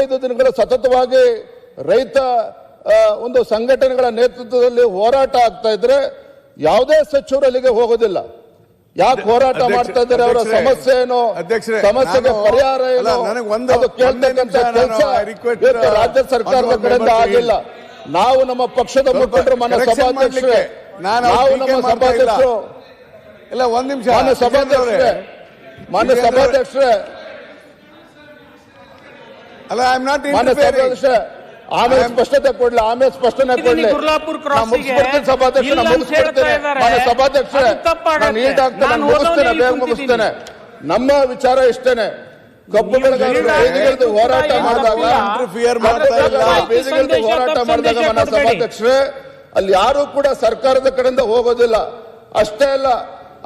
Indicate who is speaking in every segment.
Speaker 1: 15 ದಿನಗಳ ಸತತವಾಗಿ ರೈತ ಒಂದು ಸಂಘಟನೆಗಳ ನೇತೃತ್ವದಲ್ಲಿ ಹೋರಾಟ ಆಗ್ತಾ ಇದ್ರೆ ಯಾವುದೇ ಸಚಿವರು ಅಲ್ಲಿಗೆ ಹೋಗೋದಿಲ್ಲ. ಯಾಕೆ ಹೋರಾಟ ಮಾಡ್ತಾ ಇದ್ದಾರೆ, ಅವರ ಸಮಸ್ಯೆ ಏನು, ಸಮಸ್ಯೆಗೆ ಪರಿಹಾರ ಏನು ಅದು ಕೇಳ್ತಕ್ಕಂಥ ಕೆಲಸ ರಾಜ್ಯ ಸರ್ಕಾರದ ಕಡೆಯಿಂದ ಆಗಿಲ್ಲ. ನಾವು ನಮ್ಮ ಪಕ್ಷದ ಮುಖಂಡರು, ಮಾನ್ಯ ಸಭಾಧ್ಯಕ್ಷರೇ, ನಾವು ನಮ್ಮ ಸಭಾಧ್ಯಕ್ಷರು ಮಾನ್ಯ ಸಭಾಧ್ಯಕ್ಷರೇ ಆಮೇಲೆ ಸ್ಪಷ್ಟತೆ ಕೊಡ್ಲಿ, ಆಮೇಲೆ ಸ್ಪಷ್ಟನೆ ಕೊಡ್ಲಿ. ಸಭಾಧ್ಯಕ್ಷರೇ ಮುಗಿಸ್ತೇನೆ. ನಮ್ಮ ವಿಚಾರ ಇಷ್ಟೇನೆ, ಕಬ್ಬು ಬೆಳೆಗಾರರು ಹೋರಾಟ ಮಾಡಿದಾಗ ಮಾನ್ಯ ಸಭಾಧ್ಯಕ್ಷರೇ ಅಲ್ಲಿ ಯಾರು ಕೂಡ ಸರ್ಕಾರದ ಕಡೆಯಿಂದ ಹೋಗೋದಿಲ್ಲ. ಅಷ್ಟೇ ಅಲ್ಲ,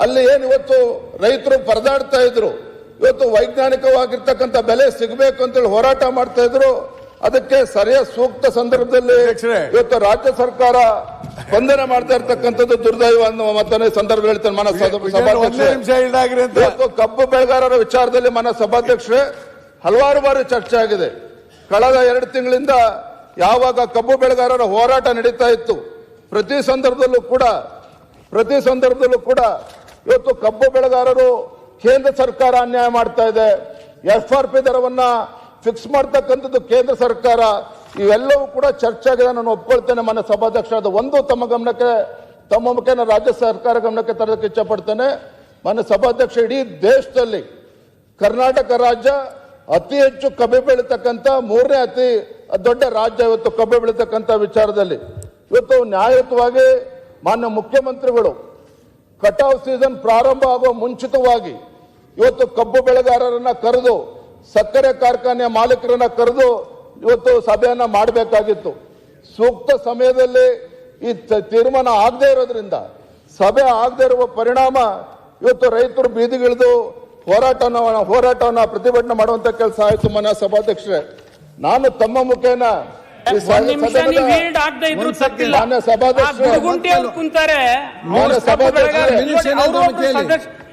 Speaker 1: ಅಲ್ಲಿ ಏನು ಇವತ್ತು ರೈತರು ಪರದಾಡ್ತಾ ಇದ್ರು, ಇವತ್ತು ವೈಜ್ಞಾನಿಕವಾಗಿರ್ತಕ್ಕಂಥ ಬೆಲೆ ಸಿಗಬೇಕು ಅಂತೇಳಿ ಹೋರಾಟ ಮಾಡ್ತಾ ಇದ್ರು. ಅದಕ್ಕೆ ಸರಿಯಾದ ಸೂಕ್ತ ಸಂದರ್ಭದಲ್ಲಿ ಇವತ್ತು ರಾಜ್ಯ ಸರ್ಕಾರ ಸ್ಪಂದನೆ ಮಾಡ್ತಾ ಇರ್ತಕ್ಕಂಥದ್ದು ದುರ್ದೈವ ಅನ್ನೋ ಮತ್ತೊಂದು ಸಂದರ್ಭ ಹೇಳ್ತೇನೆ. ಮಾನ್ಯ ಸಭಾಧ್ಯಕ್ಷರೇ, ಕಬ್ಬು ಬೆಳೆಗಾರರ ವಿಚಾರದಲ್ಲಿ ಮಾನ್ಯ ಸಭಾಧ್ಯಕ್ಷರೇ ಹಲವಾರು ಬಾರಿ ಚರ್ಚೆ ಆಗಿದೆ. ಕಳೆದ 2 ತಿಂಗಳಿಂದ ಯಾವಾಗ ಕಬ್ಬು ಬೆಳೆಗಾರರ ಹೋರಾಟ ನಡೀತಾ ಇತ್ತು, ಪ್ರತಿ ಸಂದರ್ಭದಲ್ಲೂ ಕೂಡ ಇವತ್ತು ಕಬ್ಬು ಬೆಳೆಗಾರರು ಕೇಂದ್ರ ಸರ್ಕಾರ ಅನ್ಯಾಯ ಮಾಡ್ತಾ ಇದೆ, FRP ದರವನ್ನ ಫಿಕ್ಸ್ ಮಾಡ್ತಕ್ಕಂಥದ್ದು ಕೇಂದ್ರ ಸರ್ಕಾರ, ಇವೆಲ್ಲವೂ ಕೂಡ ಚರ್ಚೆ ಆಗಿದೆ. ನಾನು ಒಪ್ಕೊಳ್ತೇನೆ ಮಾನ್ಯ ಸಭಾಧ್ಯಕ್ಷ. ಅದು ಒಂದು ತಮ್ಮ ಮುಖೇನ ರಾಜ್ಯ ಸರ್ಕಾರ ಗಮನಕ್ಕೆ ತರಲಿಕ್ಕೆ ಇಚ್ಛೆ ಪಡ್ತೇನೆ. ಮಾನ್ಯ ಸಭಾಧ್ಯಕ್ಷ, ಇಡೀ ದೇಶದಲ್ಲಿ ಕರ್ನಾಟಕ ರಾಜ್ಯ ಅತಿ ಹೆಚ್ಚು ಕಬ್ಬು ಬೆಳೀತಕ್ಕಂಥ 3ನೇ ಅತಿ ದೊಡ್ಡ ರಾಜ್ಯ ಇವತ್ತು ಕಬ್ಬು ಬೆಳೀತಕ್ಕಂಥ ವಿಚಾರದಲ್ಲಿ. ಇವತ್ತು ನ್ಯಾಯಯುತವಾಗಿ ಮಾನ್ಯ ಮುಖ್ಯಮಂತ್ರಿಗಳು ಕಟಾವ್ ಸೀಸನ್ ಪ್ರಾರಂಭ ಆಗುವ ಮುಂಚಿತವಾಗಿ ಇವತ್ತು ಕಬ್ಬು ಬೆಳೆಗಾರರನ್ನ ಕರೆದು, ಸಕ್ಕರೆ ಕಾರ್ಖಾನೆಯ ಮಾಲೀಕರನ್ನ ಕರೆದು ಇವತ್ತು ಸಭೆಯನ್ನ ಮಾಡಬೇಕಾಗಿತ್ತು. ಸೂಕ್ತ ಸಮಯದಲ್ಲಿ ಈ ತೀರ್ಮಾನ ಆಗದೆ ಇರೋದ್ರಿಂದ, ಸಭೆ ಆಗದೆ ಇರುವ ಪರಿಣಾಮ ಇವತ್ತು ರೈತರು ಬೀದಿಗಿಳಿದು ಹೋರಾಟವನ್ನ ಪ್ರತಿಭಟನೆ ಮಾಡುವಂತ ಕೆಲಸ ಆಯಿತು. ಮಾನ್ಯ ಸಭಾಧ್ಯಕ್ಷರೇ, ನಾನು ತಮ್ಮ ಮುಖೇನ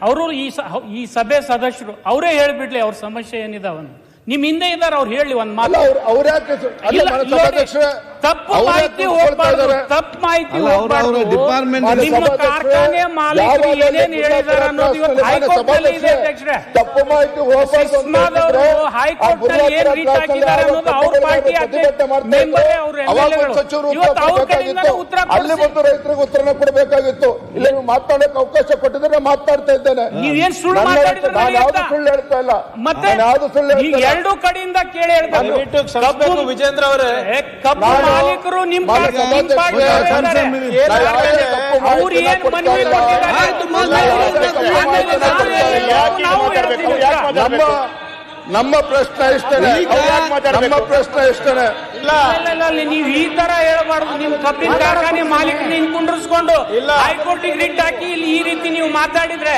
Speaker 2: ಅವರು ಈ ಸಭೆ ಸದಸ್ಯರು ಅವರೇ ಹೇಳ್ಬಿಡ್ಲಿ ಅವ್ರ ಸಮಸ್ಯೆ ಏನಿದಾವನ್ನು. ನಿಮ್ ಹಿಂದೆ ಇದ್ದಾರೆ, ಅವ್ರು ಹೇಳಿ ಒಂದ್ ಮಾತು. ತಪ್ಪು ಮಾಹಿತಿ ಹೋಗ್ಬಾರ್ದು, ತಪ್ಪು ಮಾಹಿತಿ ಹೋಗ್ಬಾರ್ದು. ನಿಮ್ಮ ಕಾರ್ಖಾನೆ ಮಾಲೀಕರು ಏನೇನು ಹೇಳಿದಾರೆ ಅನ್ನೋದು ಇವತ್ತು ಹೈಕೋರ್ಟ್ ನಲ್ಲಿ ಇದೆ ಅಧ್ಯಕ್ಷರೇ.
Speaker 1: ತಪ್ಪು ಮಾಹಿತಿ
Speaker 2: ಸಿಸ್ಮಾದವರು ಹೈಕೋರ್ಟ್ ನಲ್ಲಿ ಏನ್ ರೀಚ್ ಆಗಿದ್ದಾರೆ ಅನ್ನೋದು ಅವ್ರ ಪಾರ್ಟಿ ಮೆಂಬರೇ, ಅವ್ರ ಇವತ್ತು ಅವ್ರ ಕಡೆಯಿಂದ ಉತ್ತರ
Speaker 1: ಅಲ್ಲಿ ಬಂದು ರೈತರಿಗೆ ಉತ್ತರನ ಕೊಡಬೇಕಾಗಿತ್ತು. ಇಲ್ಲಿ ನೀವು ಮಾತಾಡಕ್ಕೆ ಅವಕಾಶ ಕೊಟ್ಟಿದ್ರೆ ಮಾತಾಡ್ತಾ ಇದ್ದೇನೆ.
Speaker 2: ನೀವೇನ್ ಸುಳ್ಳು ಮಾತಾಡಿದ್ರೆ
Speaker 1: ಸುಳ್ಳು ಹೇಳ್ತಾ ಇಲ್ಲ,
Speaker 2: ಮತ್ತೆ ಎರಡು ಕಡೆಯಿಂದ ಕೇಳಿ ಹೇಳ್ಬೇಕು.
Speaker 3: ವಿಜೇಂದ್ರ ಅವರೇ,
Speaker 2: ಕಬ್ಬು ಮಾಲೀಕರು ನಿಮ್ಮ ಅವ್ರು ಏನು ಮನವಿ
Speaker 1: ನಮ್ಮ ಪ್ರಶ್ನೆ ಇಷ್ಟೇನೆ.
Speaker 2: ನೀವು ಈ ತರ ಹೇಳ್ಬಾರ್ದು. ನಿಮ್ ಕಬ್ಬಿನ ಕಾರ್ಖಾನೆ ಮಾಲೀಕರು ಕುಂಡ್ರಿಸ್ಕೊಂಡು ಹೈಕೋರ್ಟಿಗೆ ರಿಟ್ ಹಾಕಿ ಇಲ್ಲಿ ಈ ರೀತಿ ನೀವು ಮಾತಾಡಿದ್ರೆ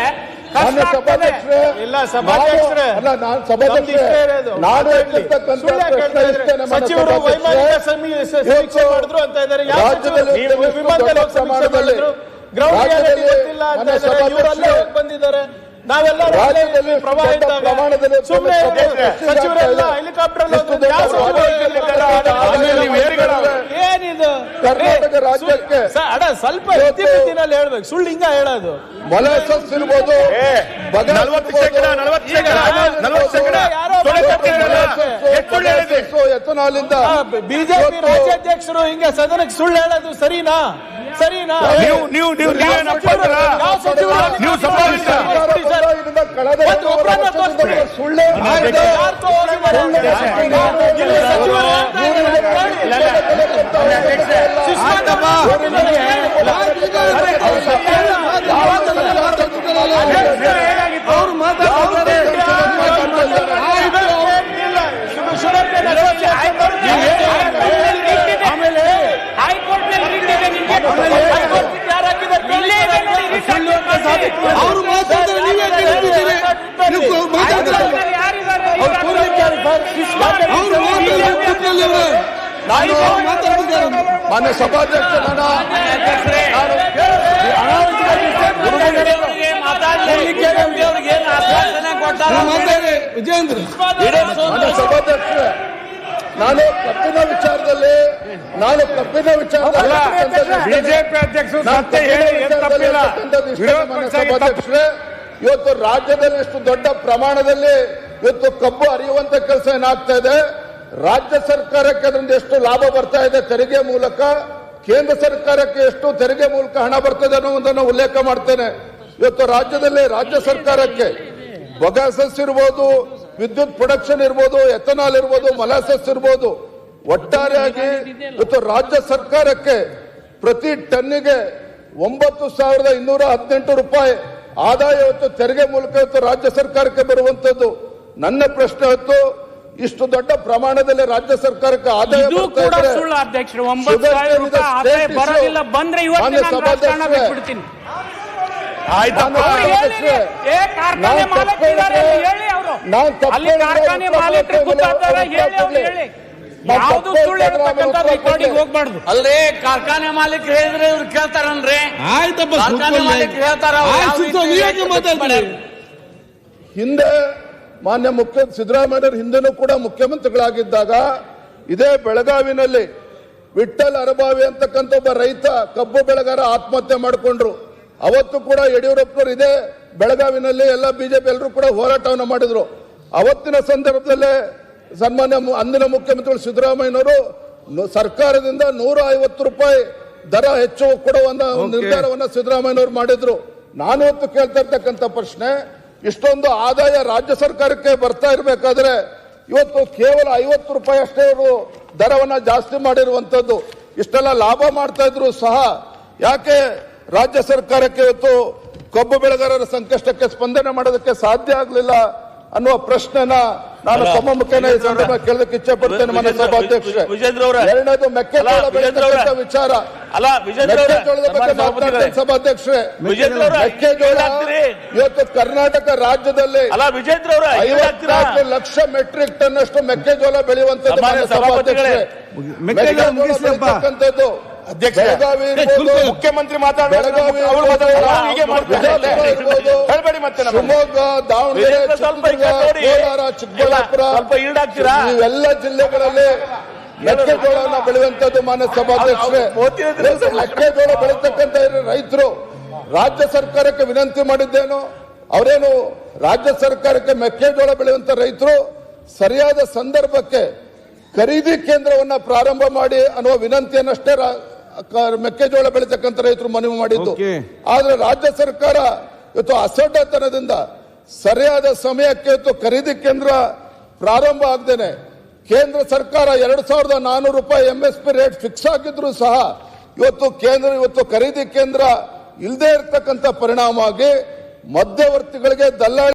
Speaker 3: ಸಚಿವರು ವೈಮಾನಿಕ ಸಮೀಕ್ಷೆ ಮಾಡಿದ್ರು ಅಂತ ಇದ್ದಾರೆ. ಇವರಲ್ಲೇ ಬಂದಿದ್ದಾರೆ. ನಾವೆಲ್ಲರೂ ಪ್ರವಾಹ ಸಚಿವರೆಲ್ಲ ಹೆಲಿಕಾಪ್ಟರ್ ಏನಿದು
Speaker 1: ಕರ್ನಾಟಕ ರಾಜ್ಯಕ್ಕೆ
Speaker 3: ಸ್ವಲ್ಪ ಇತಿಮಿತಿನಲ್ಲಿ ಹೇಳ್ಬೇಕು. ಸುಳ್ಳು ಹಿಂಗ ಹೇಳೋದು.
Speaker 1: ಮೊಲಾಸಸ್ ಇರ್ಬೋದು, ಎಥನಾಲಿಂದ
Speaker 3: ಬಿಜೆಪಿ ರಾಜ್ಯಾಧ್ಯಕ್ಷರು ಹಿಂಗ ಸದನಕ್ಕೆ ಸುಳ್ಳು ಹೇಳೋದು ಸರಿನಾ?
Speaker 1: ಸುಳ್ಳೆ ಮಾನ್ಯ ಸಭಾಧ್ಯಕ್ಷ,
Speaker 3: ವಿಜೇಂದ್ರ
Speaker 1: ಸಭಾಧ್ಯಕ್ಷ, ನಾನು ಕಬ್ಬಿನ ವಿಚಾರದಲ್ಲಿ
Speaker 2: ಬಿಜೆಪಿ ಅಧ್ಯಕ್ಷರು ಸತ್ಯ ಹೇಳಿ ಏನು ತಪ್ಪಿಲ್ಲ. ವಿರೋಧ ಪಕ್ಷ
Speaker 1: ಸಭಾಧ್ಯಕ್ಷರೇ, ಇವತ್ತು ರಾಜ್ಯದಲ್ಲಿ ಇಷ್ಟು ದೊಡ್ಡ ಪ್ರಮಾಣದಲ್ಲಿ ಇವತ್ತು ಕಬ್ಬು ಅರಿಯುವಂತ ಕೆಲಸ ಏನಾಗ್ತಾ ಇದೆ, ರಾಜ್ಯ ಸರ್ಕಾರಕ್ಕೆ ಅದರಿಂದ ಎಷ್ಟು ಲಾಭ ಬರ್ತಾ ಇದೆ ತೆರಿಗೆ ಮೂಲಕ, ಕೇಂದ್ರ ಸರ್ಕಾರಕ್ಕೆ ಎಷ್ಟು ತೆರಿಗೆ ಮೂಲಕ ಹಣ ಬರ್ತದೆ ಅನ್ನೋದನ್ನು ಉಲ್ಲೇಖ ಮಾಡ್ತೇನೆ. ಇವತ್ತು ರಾಜ್ಯದಲ್ಲಿ ರಾಜ್ಯ ಸರ್ಕಾರಕ್ಕೆ ಬೊಗಾಸಸ್ ಇರ್ಬೋದು, ವಿದ್ಯುತ್ ಪ್ರೊಡಕ್ಷನ್ ಇರ್ಬೋದು, ಎಥನಾಲ್ ಇರ್ಬೋದು, ಮೊಲಾಸಸ್ ಇರ್ಬೋದು, ಒಟ್ಟಾರೆಯಾಗಿ ಇವತ್ತು ರಾಜ್ಯ ಸರ್ಕಾರಕ್ಕೆ ಪ್ರತಿ ಟನ್ನಿಗೆ 9,218 ರೂಪಾಯಿ ಆದಾಯ ಇವತ್ತು ತೆರಿಗೆ ಮೂಲಕ ಇವತ್ತು ರಾಜ್ಯ ಸರ್ಕಾರಕ್ಕೆ ಬರುವಂತದ್ದು. ನನ್ನ ಪ್ರಶ್ನೆ ಹೊತ್ತು ಇಷ್ಟು ದೊಡ್ಡ ಪ್ರಮಾಣದಲ್ಲಿ ರಾಜ್ಯ ಸರ್ಕಾರಕ್ಕೆ ಆದಾಯ
Speaker 2: ಇದು ಕೂಡ ಸುಳ್ಳು ಅಧ್ಯಕ್ಷರು. 9,000 ರೂಪಾಯಿ ಆದಾಯ ಬರೋದಿಲ್ಲ, ಬಂದ್ರೆ ಇವತ್ತು ನಾನು ರಾಜಕಾರಣ ಬಿಟ್ಬಿಡ್ತೀನಿ. ಕಾರ್ಖಾನೆ ಮಾಲೀಕರಿದ್ದಾರೆ ಹೇಳಿ, ಅವರು ಅಲ್ಲಿ ಕಾರ್ಖಾನೆ ಮಾಲೀಕರು ಗೊತ್ತಾಗ್ತಾರೆ ಹೇಳಿ, ಅವ್ರು ಹೇಳಿ. ಯಾವುದು ಸುಳ್ಳು ಹೇಳ್ತಕ್ಕಂಥ ರೆಕಾರ್ಡಿಂಗ್ ಹೋಗ್ಬಾರ್ದು.
Speaker 4: ಅಲ್ರಿ ಕಾರ್ಖಾನೆ ಮಾಲೀಕರು ಹೇಳಿದ್ರೆ ಇವ್ರು ಕೇಳ್ತಾರನ್ರಿ.
Speaker 3: ಆಯ್ತಪ್ಪ,
Speaker 4: ಕಾರ್ಖಾನೆ ಮಾಲೀಕರು ಹೇಳ್ತಾರ.
Speaker 1: ಹಿಂದೆ ಮಾನ್ಯ ಸಿದ್ದರಾಮಯ್ಯರು ಹಿಂದೆನೂ ಕೂಡ ಮುಖ್ಯಮಂತ್ರಿಗಳಾಗಿದ್ದಾಗ ಇದೇ ಬೆಳಗಾವಿನಲ್ಲಿ ವಿಠ್ಠಲ್ ಅರಬಾವಿ ಅಂತಕ್ಕಂಥ ಒಬ್ಬ ರೈತ ಕಬ್ಬು ಬೆಳೆಗಾರ ಆತ್ಮಹತ್ಯೆ ಮಾಡಿಕೊಂಡ್ರು. ಅವತ್ತು ಕೂಡ ಯಡಿಯೂರಪ್ಪನವರು ಇದೇ ಬೆಳಗಾವಿನಲ್ಲಿ ಎಲ್ಲ ಬಿಜೆಪಿ ಎಲ್ಲರೂ ಕೂಡ ಹೋರಾಟವನ್ನು ಮಾಡಿದ್ರು. ಅವತ್ತಿನ ಸಂದರ್ಭದಲ್ಲೇ ಸನ್ಮಾನ್ಯ ಅಂದಿನ ಮುಖ್ಯಮಂತ್ರಿಗಳು ಸಿದ್ದರಾಮಯ್ಯನವರು ಸರ್ಕಾರದಿಂದ 150 ರೂಪಾಯಿ ದರ ಹೆಚ್ಚು ಕೊಡುವ ನಿರ್ಧಾರವನ್ನು ಸಿದ್ದರಾಮಯ್ಯನವರು ಮಾಡಿದ್ರು. ನಾನು ಇವತ್ತು ಕೇಳ್ತಾ ಇರ್ತಕ್ಕಂಥ ಪ್ರಶ್ನೆ, ಇಷ್ಟೊಂದು ಆದಾಯ ರಾಜ್ಯ ಸರ್ಕಾರಕ್ಕೆ ಬರ್ತಾ ಇರಬೇಕಾದ್ರೆ ಇವತ್ತು ಕೇವಲ 50 ರೂಪಾಯಿ ಅಷ್ಟೇ ಅವರು ದರವನ್ನ ಜಾಸ್ತಿ ಮಾಡಿರುವಂತದ್ದು. ಇಷ್ಟೆಲ್ಲ ಲಾಭ ಮಾಡ್ತಾ ಇದ್ರು ಸಹ ಯಾಕೆ ರಾಜ್ಯ ಸರ್ಕಾರಕ್ಕೆ ಇವತ್ತು ಕಬ್ಬು ಬೆಳೆಗಾರರ ಸಂಕಷ್ಟಕ್ಕೆ ಸ್ಪಂದನೆ ಮಾಡೋದಕ್ಕೆ ಸಾಧ್ಯ ಆಗಲಿಲ್ಲ ಅನ್ನುವ ಪ್ರಶ್ನೆನ ನಾನು ತಮ್ಮ ಮುಖೇನ ಈ ಸಂದರ್ಭ ಕೇಳೋದಕ್ಕೆ ಇಚ್ಛೆ ಪಡ್ತೇನೆ ಮಾನ್ಯ ಸಭಾಧ್ಯಕ್ಷರೇ. ಎರಡನೇದು ಮೆಕ್ಕೆಜೋಳ ಬೆಳೆತಕ್ಕಂಥ ವಿಚಾರ, ಮೆಕ್ಕೆಜೋಳದ ಬಗ್ಗೆ ಮಾತನಾಡ್ತೇನೆ ಸಭಾಧ್ಯಕ್ಷರೇ. ಮೆಕ್ಕೆಜೋಳ ಇವತ್ತು ಕರ್ನಾಟಕ ರಾಜ್ಯದಲ್ಲಿ 54 ಲಕ್ಷ ಮೆಟ್ರಿಕ್ ಟನ್ ಅಷ್ಟು ಮೆಕ್ಕೆಜೋಳ ಬೆಳೆಯುವಂತದ್ದು ಮಾನ್ಯ ಸಭಾಧ್ಯಕ್ಷರೇ. ಮೆಕ್ಕೆಜೋಳ ಬೆಳೆತಕ್ಕಂಥದ್ದು ಬೆಳಗಾವಿ
Speaker 3: ಮುಖ್ಯಮಂತ್ರಿ
Speaker 1: ಶಿವಮೊಗ್ಗ, ದಾವಣಗೆರೆ, ಕೋಲಾರ, ಚಿಕ್ಕಬಳ್ಳಾಪುರ ಇವೆಲ್ಲ ಜಿಲ್ಲೆಗಳಲ್ಲಿ ಮೆಕ್ಕೆಜೋಳನ ಬೆಳೆಯುವಂತದ್ದು ಮಾನ್ಯ ಸಭಾಧ್ಯಕ್ಷರೇ. ಮೆಕ್ಕೆಜೋಳ ಬೆಳೀತಕ್ಕಂಥ ರೈತರು ರಾಜ್ಯ ಸರ್ಕಾರಕ್ಕೆ ವಿನಂತಿ ಮಾಡಿದ್ದೇನು, ಅವರೇನು ರಾಜ್ಯ ಸರ್ಕಾರಕ್ಕೆ ಮೆಕ್ಕೆಜೋಳ ಬೆಳೆಯುವಂತ ರೈತರು ಸರಿಯಾದ ಸಂದರ್ಭಕ್ಕೆ ಖರೀದಿ ಕೇಂದ್ರವನ್ನ ಪ್ರಾರಂಭ ಮಾಡಿ ಅನ್ನುವ ವಿನಂತಿಯನ್ನಷ್ಟೇ ಮೆಕ್ಕೆಜೋಳ ಬೆಳೀತಕ್ಕಂಥ ರೈತರು ಮನವಿ ಮಾಡಿದ್ದು. ಆದ್ರೆ ರಾಜ್ಯ ಸರ್ಕಾರ ಇವತ್ತು ಅಸಡ್ಡತನದಿಂದ ಸರಿಯಾದ ಸಮಯಕ್ಕೆ ಇವತ್ತು ಖರೀದಿ ಕೇಂದ್ರ ಪ್ರಾರಂಭ ಆಗದೇನೆ ಕೇಂದ್ರ ಸರ್ಕಾರ 2,400 ರೂಪಾಯಿ MSP ರೇಟ್ ಫಿಕ್ಸ್ ಆಗಿದ್ರು ಸಹ ಇವತ್ತು ಖರೀದಿ ಕೇಂದ್ರ ಇಲ್ಲದೆ ಇರತಕ್ಕಂಥ ಪರಿಣಾಮ ಆಗಿ ಮಧ್ಯವರ್ತಿಗಳಿಗೆ ದಲ್ಲಾಳಿ